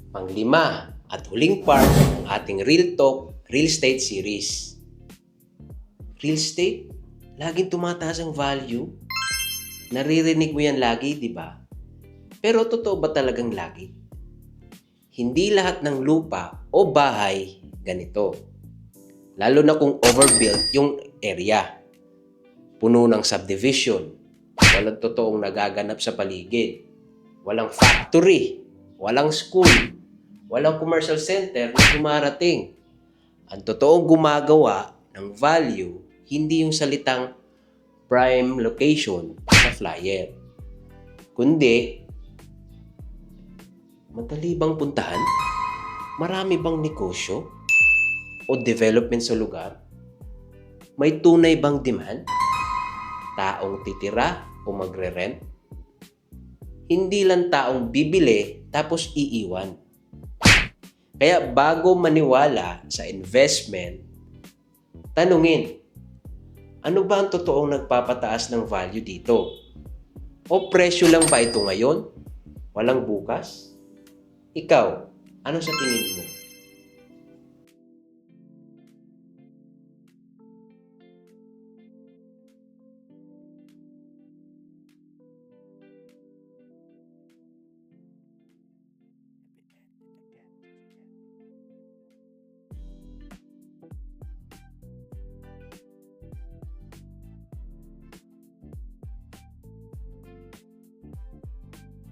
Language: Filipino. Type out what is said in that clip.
Panglima at huling part ng ating Real Talk Real Estate Series. Real estate? Laging tumataas ang value? Naririnig mo yan lagi, di ba? Pero totoo ba talagang lagi? Hindi lahat ng lupa o bahay ganito. Lalo na kung overbuilt yung area. Puno ng subdivision. Walang totoong nagaganap sa paligid. Walang factory. Walang school. Walang commercial center na dumarating. Ang totoong gumagawa ng value, hindi yung salitang prime location sa flyer. Kundi, madali bang puntahan? Marami bang negosyo o development sa lugar? May tunay bang demand? Taong titira o magre-rent? Hindi lang taong bibili tapos iiwan. Kaya bago maniwala sa investment, tanungin, ano ba ang totoong nagpapataas ng value dito? O presyo lang ba ito ngayon? Walang bukas? Ikaw, ano sa tingin mo?